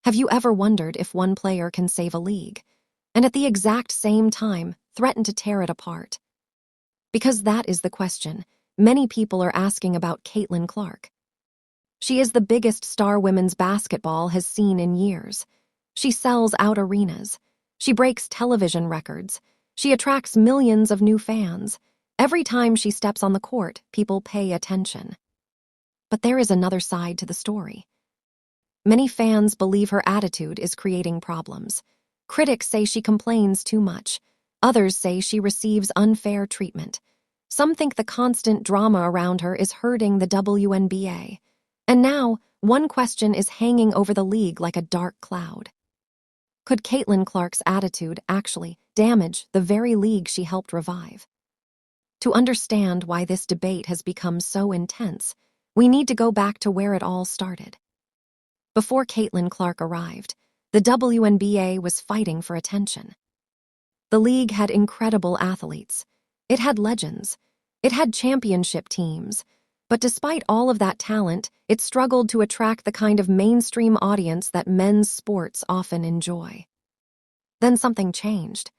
Have you ever wondered if one player can save a league, and at the exact same time threaten to tear it apart? Because that is the question many people are asking about Caitlin Clark. She is the biggest star women's basketball has seen in years. She sells out arenas. She breaks television records. She attracts millions of new fans. Every time she steps on the court, people pay attention. But there is another side to the story. Many fans believe her attitude is creating problems. Critics say she complains too much. Others say she receives unfair treatment. Some think the constant drama around her is hurting the WNBA. And now, one question is hanging over the league like a dark cloud. Could Caitlin Clark's attitude actually damage the very league she helped revive? To understand why this debate has become so intense, we need to go back to where it all started. Before Caitlin Clark arrived, the WNBA was fighting for attention. The league had incredible athletes. It had legends. It had championship teams. But despite all of that talent, it struggled to attract the kind of mainstream audience that men's sports often enjoy. Then something changed.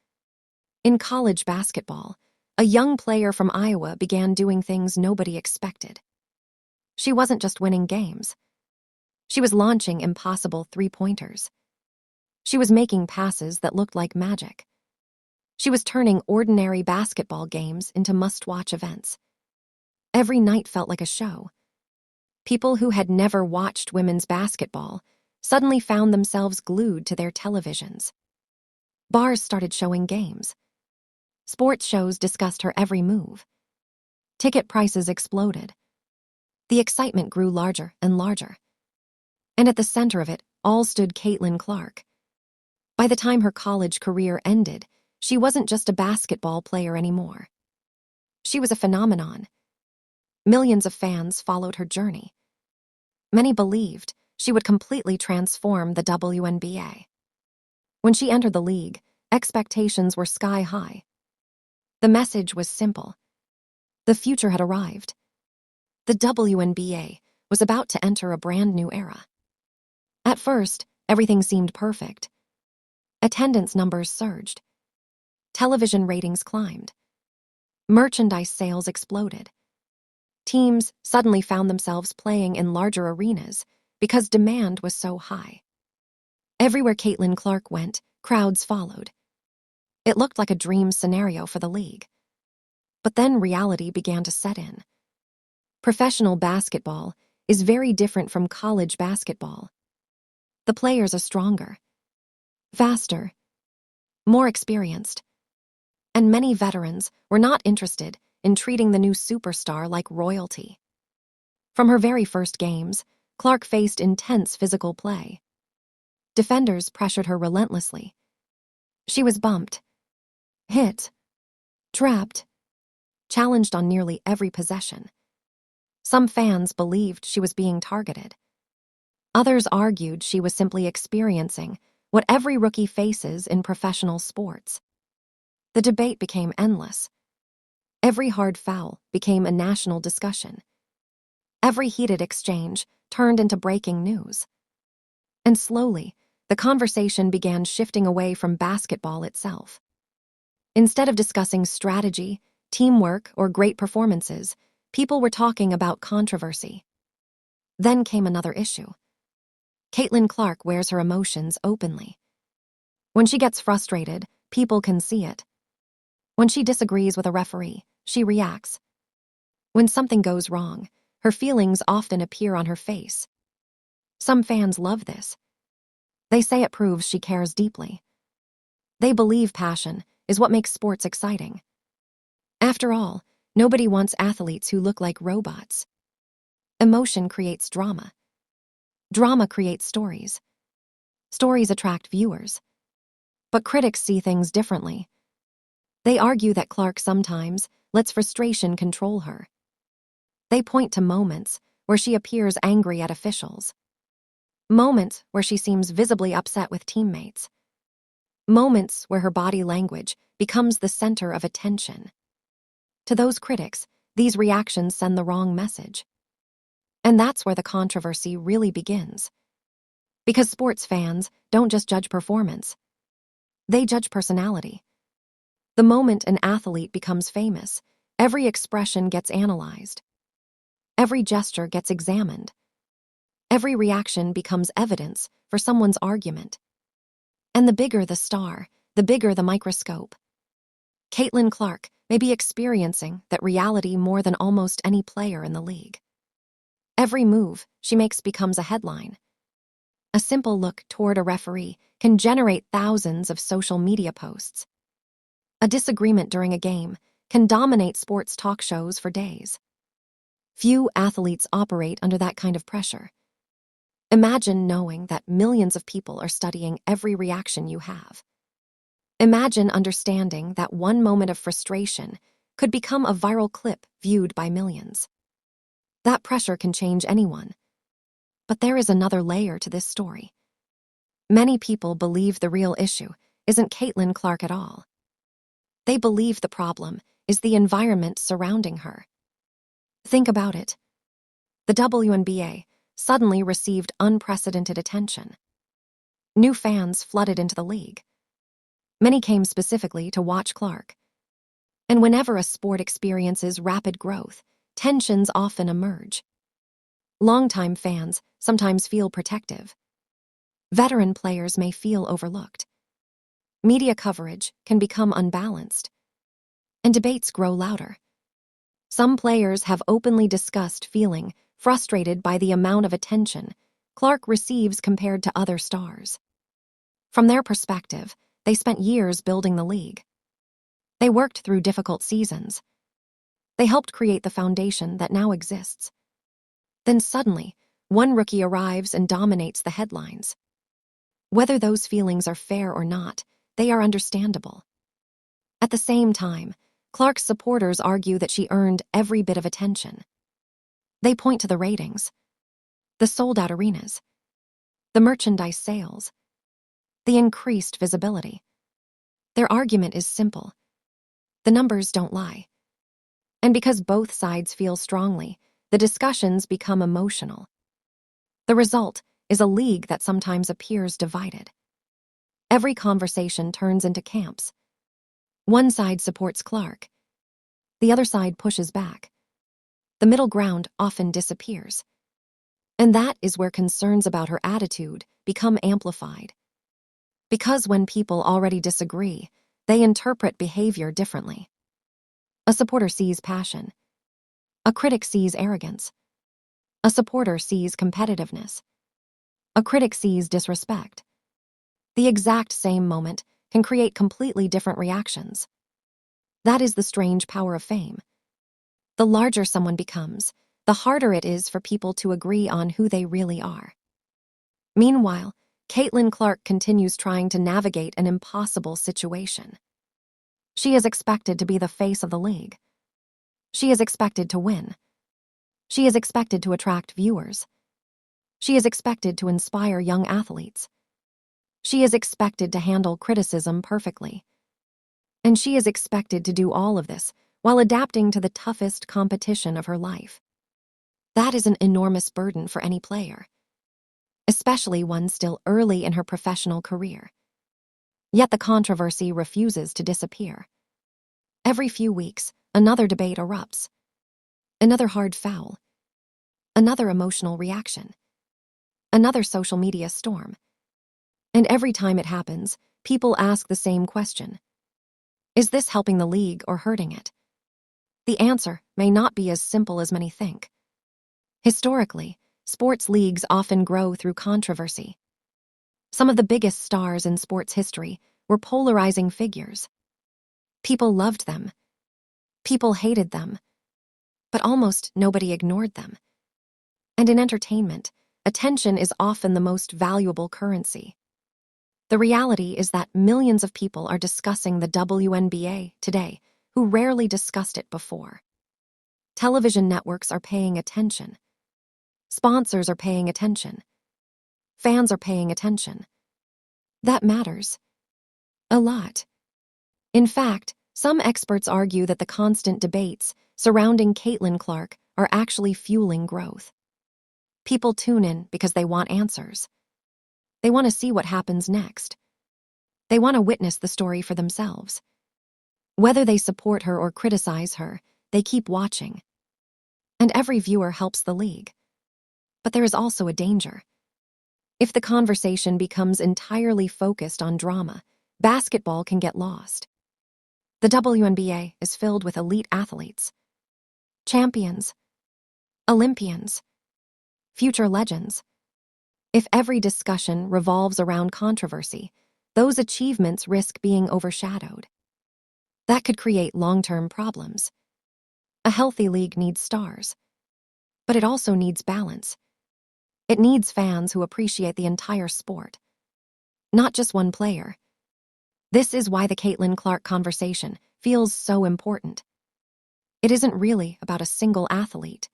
In college basketball, a young player from Iowa began doing things nobody expected. She wasn't just winning games. She was launching impossible three-pointers. She was making passes that looked like magic. She was turning ordinary basketball games into must-watch events. Every night felt like a show. People who had never watched women's basketball suddenly found themselves glued to their televisions. Bars started showing games. Sports shows discussed her every move. Ticket prices exploded. The excitement grew larger and larger. And at the center of it all stood Caitlin Clark. By the time her college career ended, she wasn't just a basketball player anymore. She was a phenomenon. Millions of fans followed her journey. Many believed she would completely transform the WNBA. When she entered the league, expectations were sky high. The message was simple. The future had arrived. The WNBA was about to enter a brand new era. At first, everything seemed perfect. Attendance numbers surged. Television ratings climbed. Merchandise sales exploded. Teams suddenly found themselves playing in larger arenas because demand was so high. Everywhere Caitlin Clark went, crowds followed. It looked like a dream scenario for the league. But then reality began to set in. Professional basketball is very different from college basketball. The players are stronger, faster, more experienced. And many veterans were not interested in treating the new superstar like royalty. From her very first games, Clark faced intense physical play. Defenders pressured her relentlessly. She was bumped, hit, trapped, challenged on nearly every possession. Some fans believed she was being targeted. Others argued she was simply experiencing what every rookie faces in professional sports. The debate became endless. Every hard foul became a national discussion. Every heated exchange turned into breaking news. And slowly, the conversation began shifting away from basketball itself. Instead of discussing strategy, teamwork, or great performances, people were talking about controversy. Then came another issue. Caitlin Clark wears her emotions openly. When she gets frustrated, people can see it. When she disagrees with a referee, she reacts. When something goes wrong, her feelings often appear on her face. Some fans love this. They say it proves she cares deeply. They believe passion is what makes sports exciting. After all, nobody wants athletes who look like robots. Emotion creates drama. Drama creates stories. Stories attract viewers. But critics see things differently. They argue that Clark sometimes lets frustration control her. They point to moments where she appears angry at officials. Moments where she seems visibly upset with teammates. Moments where her body language becomes the center of attention. To those critics, these reactions send the wrong message. And that's where the controversy really begins. Because sports fans don't just judge performance, they judge personality. The moment an athlete becomes famous, every expression gets analyzed. Every gesture gets examined. Every reaction becomes evidence for someone's argument. And the bigger the star, the bigger the microscope. Caitlin Clark may be experiencing that reality more than almost any player in the league. Every move she makes becomes a headline. A simple look toward a referee can generate thousands of social media posts. A disagreement during a game can dominate sports talk shows for days. Few athletes operate under that kind of pressure. Imagine knowing that millions of people are studying every reaction you have. Imagine understanding that one moment of frustration could become a viral clip viewed by millions. That pressure can change anyone. But there is another layer to this story. Many people believe the real issue isn't Caitlin Clark at all. They believe the problem is the environment surrounding her. Think about it. The WNBA suddenly received unprecedented attention. New fans flooded into the league. Many came specifically to watch Clark. And whenever a sport experiences rapid growth, tensions often emerge. Longtime fans sometimes feel protective. Veteran players may feel overlooked. Media coverage can become unbalanced. And debates grow louder. Some players have openly discussed feeling frustrated by the amount of attention Clark receives compared to other stars. From their perspective, they spent years building the league. They worked through difficult seasons. They helped create the foundation that now exists. Then suddenly, one rookie arrives and dominates the headlines. Whether those feelings are fair or not, they are understandable. At the same time, Clark's supporters argue that she earned every bit of attention. They point to the ratings, the sold-out arenas, the merchandise sales, the increased visibility. Their argument is simple. The numbers don't lie. And because both sides feel strongly, the discussions become emotional. The result is a league that sometimes appears divided. Every conversation turns into camps. One side supports Clark. The other side pushes back. The middle ground often disappears. And that is where concerns about her attitude become amplified. Because when people already disagree, they interpret behavior differently. A supporter sees passion. A critic sees arrogance. A supporter sees competitiveness. A critic sees disrespect. The exact same moment can create completely different reactions. That is the strange power of fame. The larger someone becomes, the harder it is for people to agree on who they really are. Meanwhile, Caitlin Clark continues trying to navigate an impossible situation. She is expected to be the face of the league. She is expected to win. She is expected to attract viewers. She is expected to inspire young athletes. She is expected to handle criticism perfectly. And she is expected to do all of this while adapting to the toughest competition of her life. That is an enormous burden for any player, especially one still early in her professional career. Yet the controversy refuses to disappear. Every few weeks, another debate erupts. Another hard foul. Another emotional reaction. Another social media storm. And every time it happens, people ask the same question. Is this helping the league or hurting it? The answer may not be as simple as many think. Historically, sports leagues often grow through controversy. Some of the biggest stars in sports history were polarizing figures. People loved them. People hated them. But almost nobody ignored them. And in entertainment, attention is often the most valuable currency. The reality is that millions of people are discussing the WNBA today who rarely discussed it before. Television networks are paying attention. Sponsors are paying attention. Fans are paying attention. That matters. A lot. In fact, some experts argue that the constant debates surrounding Caitlin Clark are actually fueling growth. People tune in because they want answers. They want to see what happens next. They want to witness the story for themselves. Whether they support her or criticize her, they keep watching. And every viewer helps the league. But there is also a danger. If the conversation becomes entirely focused on drama, basketball can get lost. The WNBA is filled with elite athletes, champions, Olympians, future legends. If every discussion revolves around controversy, those achievements risk being overshadowed. That could create long-term problems. A healthy league needs stars, but it also needs balance. It needs fans who appreciate the entire sport, not just one player. This is why the Caitlin Clark conversation feels so important. It isn't really about a single athlete.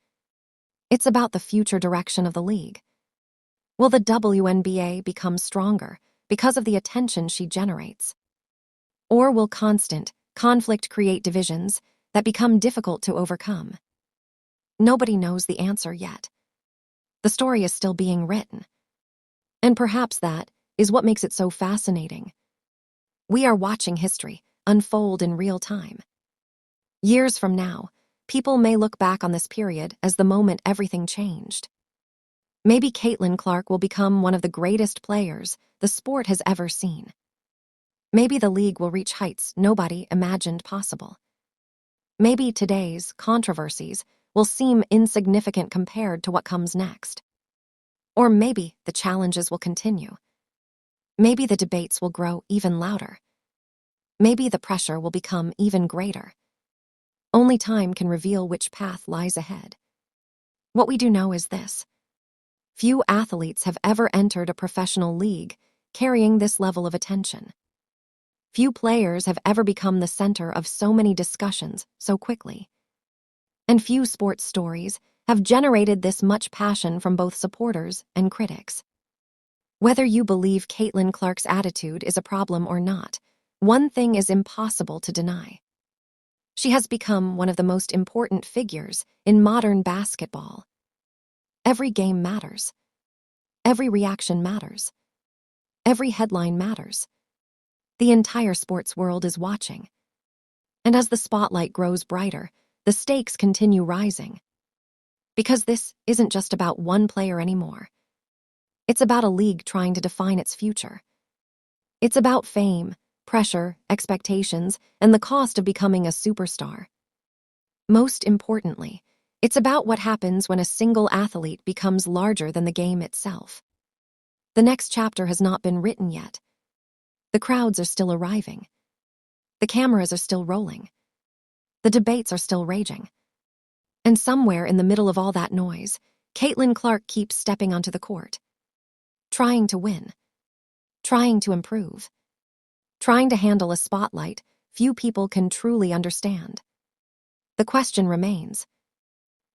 It's about the future direction of the league. Will the WNBA become stronger because of the attention she generates? Or will constant conflict create divisions that become difficult to overcome? Nobody knows the answer yet. The story is still being written. And perhaps that is what makes it so fascinating. We are watching history unfold in real time. Years from now, people may look back on this period as the moment everything changed. Maybe Caitlin Clark will become one of the greatest players the sport has ever seen. Maybe the league will reach heights nobody imagined possible. Maybe today's controversies will seem insignificant compared to what comes next. Or maybe the challenges will continue. Maybe the debates will grow even louder. Maybe the pressure will become even greater. Only time can reveal which path lies ahead. What we do know is this: few athletes have ever entered a professional league carrying this level of attention. Few players have ever become the center of so many discussions so quickly. And few sports stories have generated this much passion from both supporters and critics. Whether you believe Caitlin Clark's attitude is a problem or not, one thing is impossible to deny. She has become one of the most important figures in modern basketball. Every game matters. Every reaction matters. Every headline matters. The entire sports world is watching. And as the spotlight grows brighter, the stakes continue rising. Because this isn't just about one player anymore. It's about a league trying to define its future. It's about fame, pressure, expectations, and the cost of becoming a superstar. Most importantly, it's about what happens when a single athlete becomes larger than the game itself. The next chapter has not been written yet. The crowds are still arriving. The cameras are still rolling. The debates are still raging. And somewhere in the middle of all that noise, Caitlin Clark keeps stepping onto the court. Trying to win. Trying to improve. Trying to handle a spotlight few people can truly understand. The question remains: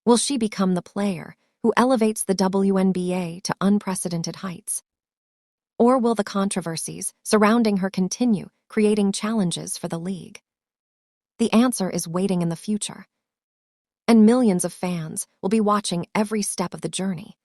will she become the player who elevates the WNBA to unprecedented heights? Or will the controversies surrounding her continue creating challenges for the league? The answer is waiting in the future. And millions of fans will be watching every step of the journey.